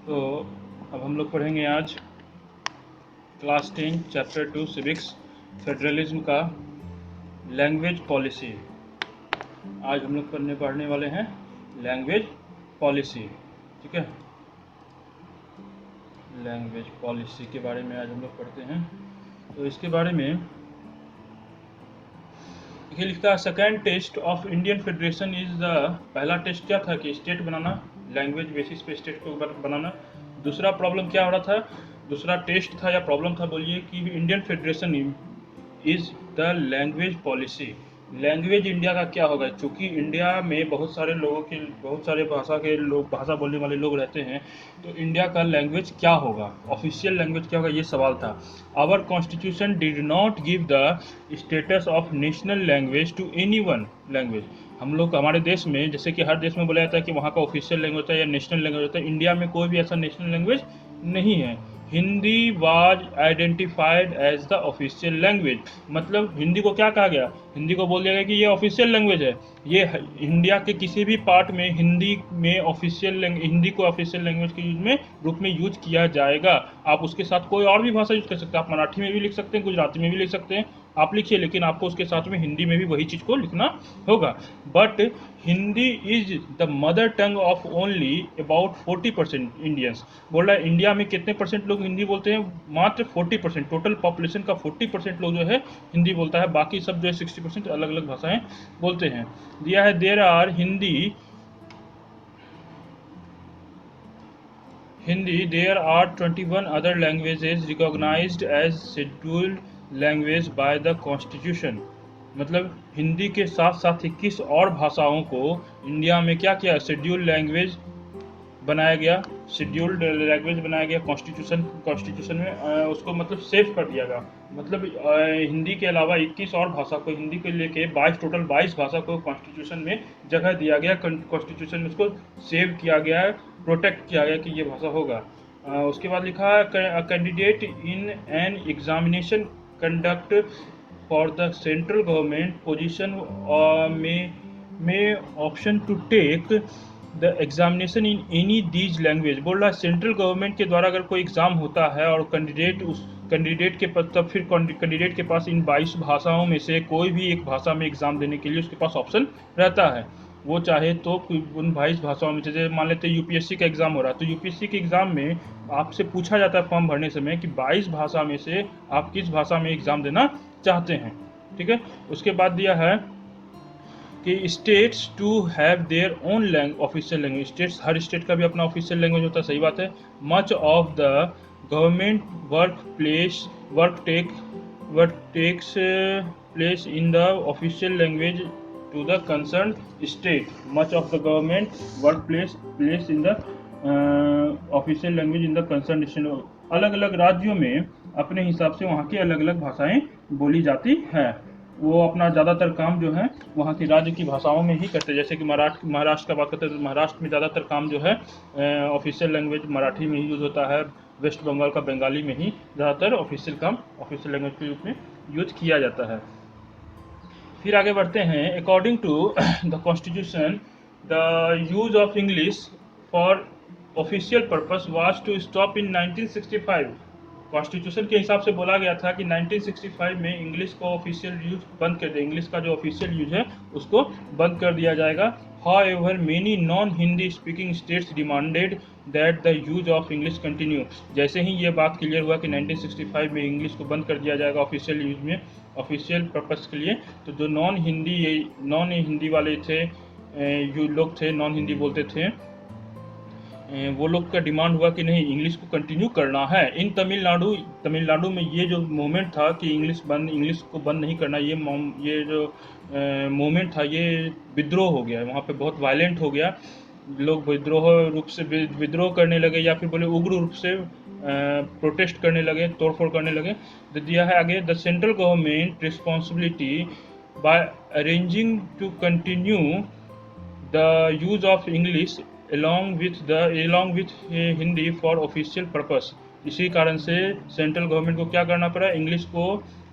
तो अब हम लोग पढ़ेंगे आज क्लास 10 चैप्टर 2 सिविक्स फेडरलिज्म का लैंग्वेज पॉलिसी। आज हम लोग पढ़ने वाले हैं लैंग्वेज पॉलिसी। ठीक है, लैंग्वेज पॉलिसी के बारे में आज हम लोग पढ़ते हैं। तो इसके बारे में ये लिखता है, second test of Indian federation is the. पहला टेस्ट क्या था कि स्टेट बनाना, लैंग्वेज बेसिस पे स्टेट को बनाना। दूसरा प्रॉब्लम क्या हो रहा था, दूसरा टेस्ट था या प्रॉब्लम था बोलिए, कि Indian federation is the language policy. Language India का क्या होगा, क्योंकि इंडिया में बहुत सारे लोगों के, बहुत सारे भाषा के लोग, भाषा बोलने वाले लोग रहते हैं। तो इंडिया का लैंग्वेज क्या होगा, ऑफिशियल लैंग्वेज क्या होगा, ये सवाल था। Our constitution did not give the status of national language to any one language. हम लोग हमारे देश में, जैसे कि हर देश में बोला जाता है कि वहाँ का ऑफिशियल लैंग्वेज होता है या नेशनल लैंग्वेज होता है, इंडिया में कोई भी ऐसा नेशनल लैंग्वेज नहीं है। Hindi was identified as the official language. मतलब हिंदी को क्या कहा गया, हिंदी को बोल दिया गया कि ये ऑफिशियल लैंग्वेज है। ये इंडिया के किसी भी पार्ट में हिंदी में हिंदी को ऑफिशियल लैंग्वेज के रूप में यूज किया जाएगा। आप उसके साथ कोई और भी भाषा यूज कर सकते हैं, आप मराठी में भी लिख सकते हैं, गुजराती में भी लिख सकते हैं, आप लिखिए, लेकिन आपको उसके साथ में हिंदी में भी वही चीज को लिखना होगा। But Hindi is the mother tongue of only about 40% Indians. बोल रहा है इंडिया में कितने परसेंट लोग हिंदी बोलते हैं, मात्र 40%। टोटल पॉपुलेशन का 40% लोग जो है हिंदी बोलता है, बाकी सब जो है 60% अलग अलग भाषाएं बोलते हैं। दिया है there are Hindi there are 21 other languages recognised as scheduled language by the constitution. मतलब हिंदी के साथ साथ 21 और भाषाओं को इंडिया में क्या किया, शेड्यूल्ड लैंग्वेज बनाया गया, शेड्यूल्ड लैंग्वेज बनाया गया कॉन्स्टिट्यूशन में। उसको मतलब सेव कर दिया गया। मतलब हिंदी के अलावा 21 और भाषा को, हिंदी को लेके 22, टोटल 22 भाषा को कॉन्स्टिट्यूशन में जगह दिया गया, कॉन्स्टिट्यूशन में उसको सेव किया गया है, प्रोटेक्ट किया गया कि ये भाषा होगा। उसके बाद लिखा है, candidate in an examination conduct for the central government position में option to take the examination in any these language. बोल रहा है सेंट्रल गवर्नमेंट के द्वारा अगर कोई एग्जाम होता है और कैंडिडेट के तब फिर कैंडिडेट के पास इन 22 भाषाओं में से कोई भी एक भाषा में एग्जाम देने के लिए उसके पास ऑप्शन रहता है। वो चाहे तो उन 22 भाषाओं में, जैसे मान लेते हैं यूपीएससी का एग्जाम हो रहा है, तो यूपीएससी के एग्जाम में आपसे पूछा जाता है फॉर्म भरने समय कि 22 भाषा में से आप किस भाषा में एग्जाम देना चाहते हैं। ठीक है, उसके बाद दिया है कि states to have their own official language. States, हर स्टेट का भी अपना ऑफिशियल लैंग्वेज होता है, सही बात है। Much of the government work takes place in the official language to the concern state. Much of the government work place in the official language in the concern state. अलग अलग राज्यों में अपने हिसाब से वहाँ की अलग अलग भाषाएं बोली जाती है। वो अपना ज़्यादातर काम जो है वहाँ की राज्य की भाषाओं में ही करते हैं। जैसे कि महाराष्ट्र का बात करते हैं तो महाराष्ट्र में ज़्यादातर काम जो है ऑफिशियल लैंग्वेज मराठी में ही यूज होता है। वेस्ट बंगाल का बंगाली में ही ज़्यादातर ऑफिशियल काम ऑफिशियल लैंग्वेज के रूप में यूज किया जाता है। फिर आगे बढ़ते हैं, according to the constitution the use of English for official purpose was to stop in 1965। Constitution के हिसाब से बोला गया था कि 1965 में इंग्लिश को ऑफिशियल यूज बंद कर दिया, इंग्लिश का जो ऑफिशियल यूज है उसको बंद कर दिया जाएगा। However many non Hindi speaking states demanded that the use of English continue. जैसे ही ये बात क्लियर हुआ कि 1965 में इंग्लिश को बंद कर दिया जाएगा ऑफिशियल यूज में, ऑफिशियल पर्पस के लिए, तो जो नॉन हिंदी वाले थे, लोग थे, नॉन हिंदी बोलते थे, वो लोग का डिमांड हुआ कि नहीं, इंग्लिश को कंटिन्यू करना है। इन तमिलनाडु में ये जो मूवमेंट था कि इंग्लिश को बंद नहीं करना, ये जो मूवमेंट था ये विद्रोह हो गया, वहाँ पे बहुत वायलेंट हो गया। लोग विद्रोह करने लगे, या फिर बोले उग्र रूप से प्रोटेस्ट करने लगे, तोड़फोड़ करने लगे। तो दिया है आगे, the central government responsibility by arranging to continue the use of English along with Hindi for official purpose. इसी कारण से सेंट्रल गवर्नमेंट को क्या करना पड़ा, इंग्लिश को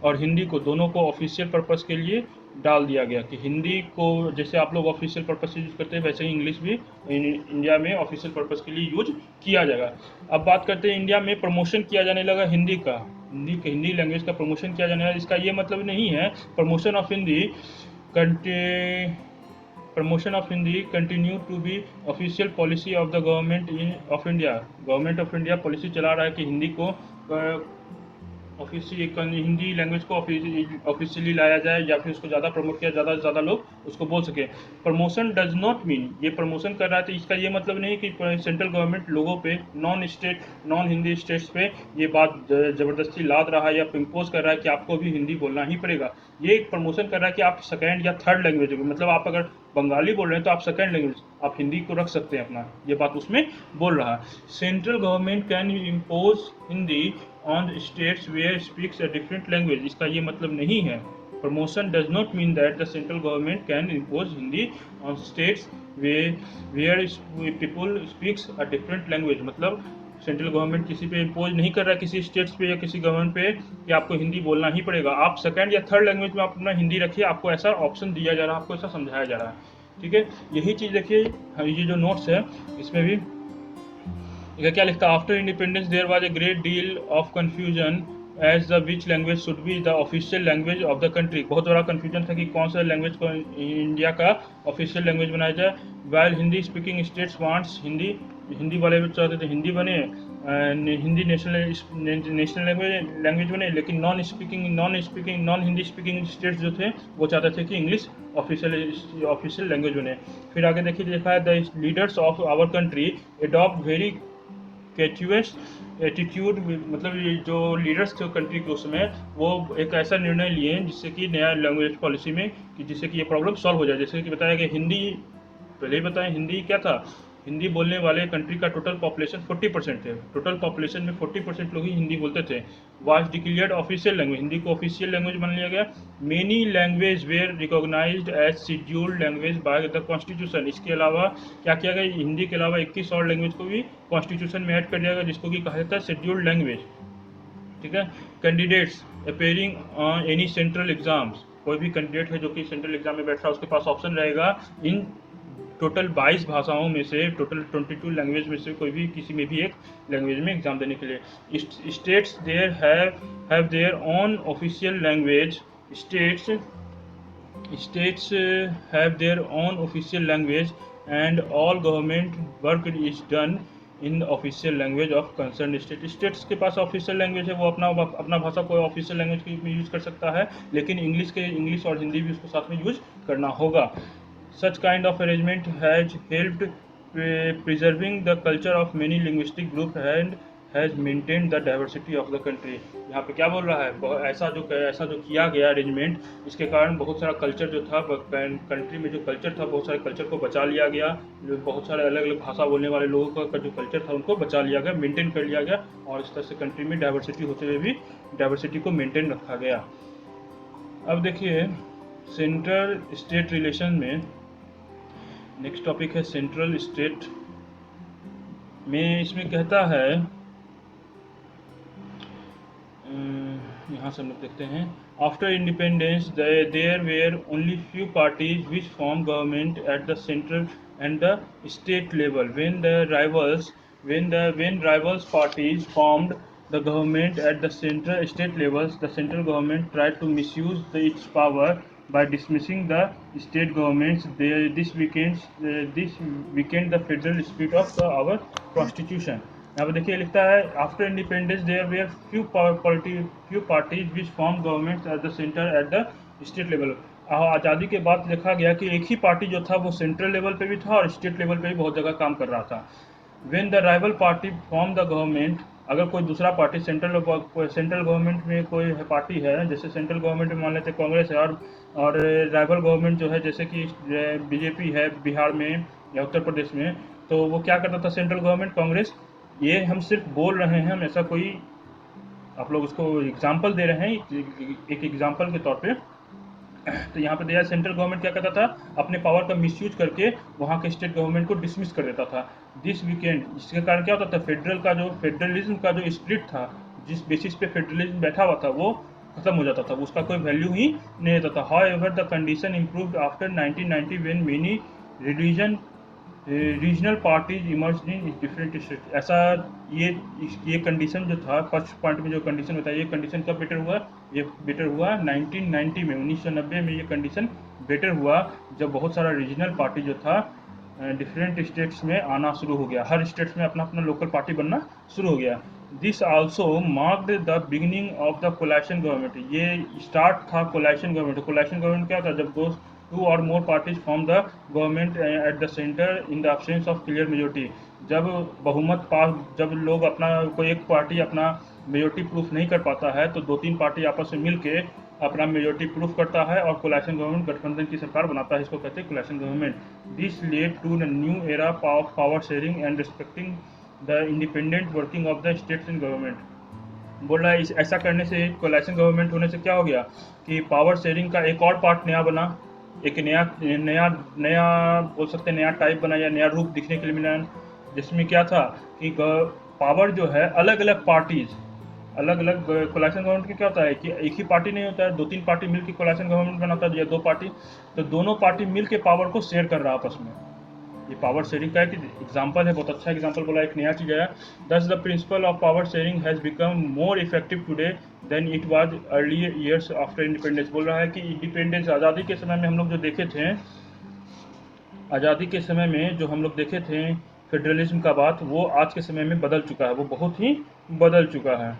और हिंदी को दोनों को ऑफिशियल पर्पस के लिए डाल दिया गया कि हिंदी को जैसे आप लोग ऑफिशियल पर्पज से यूज करते हैं वैसे ही इंग्लिश भी इंडिया में ऑफिशियल पर्पज के लिए यूज किया जाएगा। अब बात करते हैं इंडिया में प्रमोशन किया जाने लगा हिंदी का, हिंदी लैंग्वेज का प्रमोशन किया जाने लगा। इसका ये मतलब नहीं है promotion of Hindi promotion of Hindi continue to be official policy of the government of India. Government of India policy चला रहा है कि हिंदी को हिंदी लैंग्वेज को ऑफिशियली लाया जाए या फिर उसको ज़्यादा प्रमोट किया, ज़्यादा से ज़्यादा लोग उसको बोल सके। प्रमोशन डज नॉट मीन, ये प्रमोशन कर रहा है तो इसका ये मतलब नहीं कि सेंट्रल गवर्नमेंट लोगों पे नॉन हिंदी स्टेट्स पे ये बात ज़बरदस्ती लाद रहा है या इम्पोज कर रहा है कि आपको भी हिंदी बोलना ही पड़ेगा। ये एक प्रमोशन कर रहा है कि आप सेकेंड या थर्ड लैंग्वेज होगी, मतलब आप अगर बंगाली बोल रहे हैं तो आप सेकेंड लैंग्वेज आप हिंदी को रख सकते हैं अपना, ये बात उसमें बोल रहा है। Central government can impose Hindi on states where speaks a different language, इसका ये मतलब नहीं है। Promotion does not mean that the central government can impose Hindi on states where people speaks a different language, मतलब सेंट्रल गवर्नमेंट किसी पे impose नहीं कर रहा है, किसी स्टेट्स पे या किसी गवर्नमेंट पे कि आपको हिंदी बोलना ही पड़ेगा। आप सेकंड या थर्ड लैंग्वेज में आप अपना हिंदी रखिए, आपको ऐसा ऑप्शन दिया जा रहा है, आपको ऐसा समझाया जा रहा है। ठीक है, यही चीज़ देखिए ये जो नोट्स है इसमें भी क्या लिखता है, after independence there was a great deal of confusion as the which language should be the official language of the country. बहुत बड़ा कंफ्यूजन था कि कौन सा लैंग्वेज को इंडिया का ऑफिशियल लैंग्वेज बनाया जाए। While Hindi speaking states wants Hindi वाले भी चाहते थे हिंदी बने, हिंदी नेशनल लैंग्वेज बने, लेकिन नॉन हिंदी स्पीकिंग स्टेट्स जो थे वो चाहते थे कि इंग्लिश ऑफिशियल लैंग्वेज बने। फिर आगे देखिए लिखा है the leaders of our country adopt very cautious attitude, मतलब ये जो लीडर्स थे कंट्री के उसमें वो एक ऐसा निर्णय लिए जिससे कि नया लैंग्वेज पॉलिसी में कि जिससे कि ये प्रॉब्लम सॉल्व हो जाए। जैसे कि बताया कि हिंदी पहले ही बताएं हिंदी क्या था, हिंदी बोलने वाले कंट्री का टोटल पॉपुलेशन 40% थे, टोटल पॉपुलेशन में 40% लोग ही हिंदी बोलते थे। Was declared official language, Hindi को ऑफिशियल लैंग्वेज मान लिया गया। Many language were recognised as scheduled language by the constitution, इसके अलावा क्या किया गया, हिंदी के अलावा 21 और लैंग्वेज को भी कॉन्स्टिट्यूशन में ऐड कर दिया गया जिसको कि कहा जाता है शेड्यूल्ड लैंग्वेज। ठीक है, candidates appearing on any central exams, कोई भी कैंडिडेट है जो कि सेंट्रल एग्जाम में बैठ रहा है उसके पास ऑप्शन रहेगा इन टोटल 22 भाषाओं में से, टोटल 22 लैंग्वेज में से कोई भी किसी में भी एक लैंग्वेज में एग्जाम देने के लिए। States there have their own official language, states have their own official language and all government work is done in official language of concern state. States के पास ऑफिशियल लैंग्वेज है, वो अपना भाषा को ऑफिशियल लैंग्वेज में यूज कर सकता है, लेकिन इंग्लिश और हिंदी भी उसको साथ में यूज करना होगा। Such kind of arrangement has helped preserving the culture of many linguistic groups and has maintained the diversity of the country। यहाँ पे क्या बोल रहा है, ऐसा जो किया गया अरेंजमेंट, इसके कारण बहुत सारा कल्चर जो था कंट्री में, जो कल्चर था बहुत सारे कल्चर को बचा लिया गया, बहुत सारे अलग अलग भाषा बोलने वाले लोगों का जो कल्चर था उनको बचा लिया गया, मेंटेन कर लिया गया, और इस तरह से कंट्री में डाइवर्सिटी होते हुए भी डाइवर्सिटी को मेंटेन रखा गया। अब देखिए सेंट्रल स्टेट रिलेशन में नेक्स्ट टॉपिक है सेंट्रल स्टेट में, इसमें कहता है यहाँ से हम लोग देखते हैं, after independence there were only few parties which form government at the central and the state level. when rivals parties formed the government at the central state levels, the central government tried to misuse its power by dismissing the state governments. This weakened the federal spirit of our constitution। यहाँ पे देखिए लिखता है after independence there were few parties which form government at the centre at the state level. आज़ादी के बाद देखा गया कि एक ही पार्टी जो था वो सेंट्रल लेवल पे भी था और स्टेट लेवल पे भी बहुत जगह काम कर रहा था। When the rival party form the government, अगर कोई दूसरा पार्टी सेंट्रल गवर्नमेंट में कोई पार्टी है, जैसे सेंट्रल गवर्नमेंट में मान लेते कांग्रेस है और राइवल गवर्नमेंट जो है जैसे कि बीजेपी है बिहार में या उत्तर प्रदेश में, तो वो क्या करता था सेंट्रल गवर्नमेंट कांग्रेस, ये हम सिर्फ बोल रहे हैं, हम ऐसा कोई आप लोग उसको एग्जाम्पल दे रहे हैं एक एग्जाम्पल के तौर पे। तो यहाँ पे दिया सेंट्रल गवर्नमेंट क्या करता था, अपने पावर का मिसयूज करके वहाँ के स्टेट गवर्नमेंट को डिसमिस कर देता था। दिस वीकेंड, जिसके कारण क्या होता था, फेडरलिज्म का जो स्पिरिट था, जिस बेसिस पे फेडरलिज्म बैठा हुआ था, वो खत्म हो जाता था, उसका कोई वैल्यू ही नहीं रहता था। However the condition improved after 1990 when many religion regional parties emerge in different state. ऐसा ये कंडीशन जो था, फर्स्ट पॉइंट में जो कंडीशन बताया, ये कंडीशन कब बेटर हुआ? ये बेटर हुआ 1990 में, 1990 में ये कंडीशन बेटर हुआ जब बहुत सारा रीजनल पार्टी जो था डिफरेंट स्टेट्स में आना शुरू हो गया। हर स्टेट्स में अपना अपना लोकल पार्टी बनना शुरू हो गया। This also marked the beginning of the coalition government. ये स्टार्ट था कोलिशन गवर्नमेंट। कोलिशन गवर्नमेंट क्या था? जब दो टू और more parties form the government at the centre in the absence of clear majority. जब बहुमत पास, जब लोग अपना, कोई एक पार्टी अपना मेजोरिटी प्रूफ नहीं कर पाता है तो दो तीन पार्टी आपस में मिलके अपना मेजोरिटी प्रूफ करता है और कोलिशन गवर्नमेंट, गठबंधन की सरकार बनाता है। इसको कहते हैं coalition government. This led to the new era of power sharing and respecting the independent working of the states in government. बोल रहा है इस ऐसा करने से, कोलिशन गवर्नमेंट होने से क्या हो गया कि पावर शेयरिंग का एक और पार्ट नया बना, एक नया नया नया बोल सकते हैं नया टाइप बना या नया रूप दिखने के लिए मिला, जिसमें क्या था कि पावर जो है अलग अलग पार्टीज, अलग अलग कोलिशन गवर्नमेंट की क्या होता है कि एक ही पार्टी नहीं होता है, दो तीन पार्टी मिलकर कोलिशन गवर्नमेंट बनाता है या दो पार्टी, तो दोनों पार्टी मिलकर पावर को शेयर कर रहा है आपस में। ये पावर शेयरिंग का एक एग्जांपल है, बहुत अच्छा एग्जांपल बोला, एक नया चीज है। Thus the principle of power sharing has become more effective today than it was earlier years after independence. बोल रहा है कि इंडिपेंडेंस, आज़ादी के समय में हम लोग जो देखे थे, आज़ादी के समय में जो हम लोग देखे थे फेडरलिज्म का बात, वो आज के समय में बदल चुका है, वो बहुत ही बदल चुका है।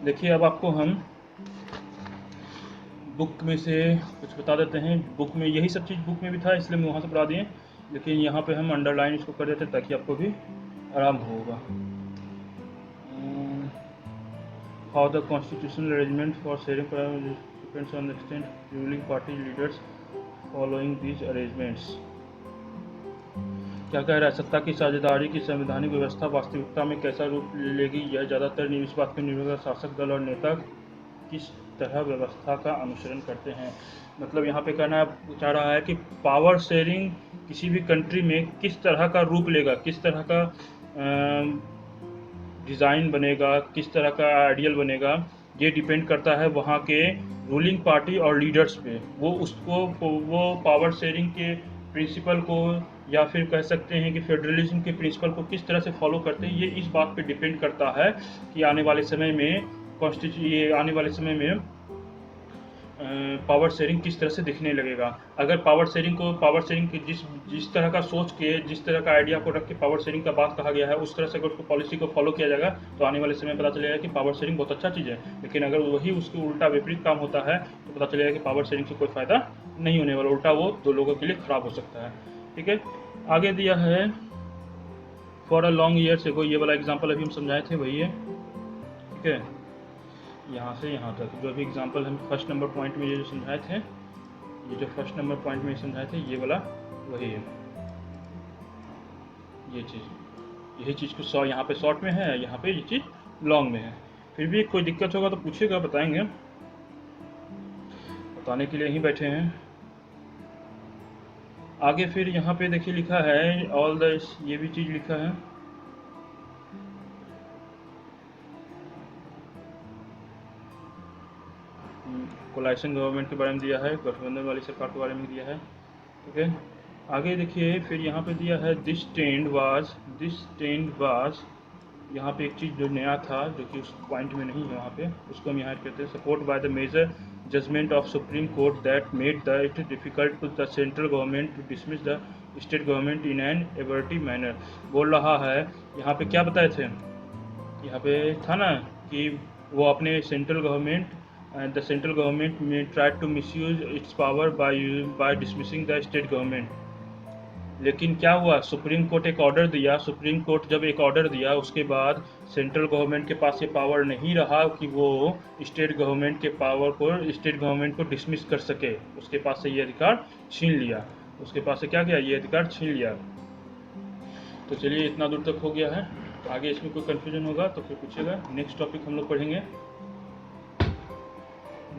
देखिए अब आपको हम बुक में से कुछ बता देते हैं। बुक में यही सब चीज़ बुक में भी था, इसलिए मैं वहाँ से पढ़ा दिए, लेकिन यहाँ पे हम अंडरलाइन इसको कर देते ताकि आपको भी आराम होगा। How the constitutional arrangement for sharing depends on the extent ruling party leaders following these arrangements. क्या कह रहा है? सत्ता की साझेदारी की संवैधानिक व्यवस्था वास्तविकता में कैसा रूप लेगी, यह ज़्यादातर इस बात पर निर्भर करता है शासक दल और नेता किस तरह व्यवस्था का अनुसरण करते हैं। मतलब यहाँ पे कहना चाह रहा है कि पावर शेयरिंग किसी भी कंट्री में किस तरह का रूप लेगा, किस तरह का डिज़ाइन बनेगा, किस तरह का आइडियल बनेगा, ये डिपेंड करता है वहाँ के रूलिंग पार्टी और लीडर्स पे। वो पावर शेयरिंग के प्रिंसिपल को या फिर कह सकते हैं कि फेडरलिज्म के प्रिंसिपल को किस तरह से फॉलो करते हैं, ये इस बात पे डिपेंड करता है कि आने वाले समय में पावर शेयरिंग किस तरह से दिखने लगेगा। अगर पावर शेयरिंग की जिस तरह का सोच के, जिस तरह का आइडिया को रख के पावर शेयरिंग का बात कहा गया है, उस तरह से अगर उसको पॉलिसी को फॉलो किया जाएगा तो आने वाले समय में पता चलेगा कि पावर शेयरिंग बहुत अच्छा चीज़ है। लेकिन अगर वही उसके उल्टा विपरीत काम होता है तो पता चलेगा कि पावर शेयरिंग से कोई फायदा नहीं होने वाला, उल्टा वो दो लोगों के लिए खराब हो सकता है। ठीक है, आगे दिया है for a long years ago, ये वाला एग्जाम्पल अभी हम समझाए थे वही है। ठीक है, यहाँ से यहाँ तक जो भी एग्जांपल हम फर्स्ट नंबर पॉइंट में ये जो समझाए थे, ये जो फर्स्ट नंबर पॉइंट में समझाए थे, ये वाला वही है। ये चीज़, यही चीज़ को यहाँ पे शॉर्ट में है, यहाँ पे ये चीज़ लॉन्ग में है। फिर भी कोई दिक्कत होगा तो पूछेगा, बताएंगे, बताने के लिए ही बैठे हैं। आगे फिर यहाँ पे देखिए लिखा है ऑल द, ये भी चीज़ लिखा है कोलिशन गवर्नमेंट के बारे में दिया है, गठबंधन वाली सरकार के बारे में दिया है। ठीक है, आगे देखिए फिर यहाँ पे दिया है दिस टेंड वाज, यहाँ पे एक चीज़ जो नया था जो कि उस पॉइंट में नहीं है वहाँ पे, उसको हम यहाँ कहते हैं support by the major judgement of Supreme Court that made the it difficult to the central government to dismiss the state government in an abortive manner. बोल रहा है यहाँ पे क्या बताए थे, यहाँ पे था ना कि वो अपने central government the central government may try to misuse its power by dismissing the state government। लेकिन क्या हुआ, सुप्रीम कोर्ट एक ऑर्डर दिया, सुप्रीम कोर्ट जब एक ऑर्डर दिया उसके बाद सेंट्रल गवर्नमेंट के पास ये पावर नहीं रहा कि वो स्टेट गवर्नमेंट के पावर को, स्टेट गवर्नमेंट को डिसमिस कर सके, उसके पास से ये अधिकार छीन लिया, उसके पास से क्या किया, ये अधिकार छीन लिया। तो चलिए इतना दूर तक हो गया है, आगे इसमें कोई कन्फ्यूजन होगा तो फिर पूछिएगा। नेक्स्ट टॉपिक हम लोग पढ़ेंगे,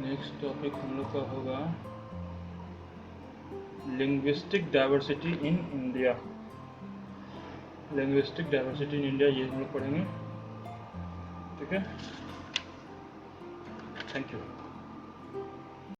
नेक्स्ट टॉपिक हम लोग का होगा linguistic diversity in India. Linguistic diversity in India, ये हम लोग पढ़ेंगे। ठीक है, थैंक यू।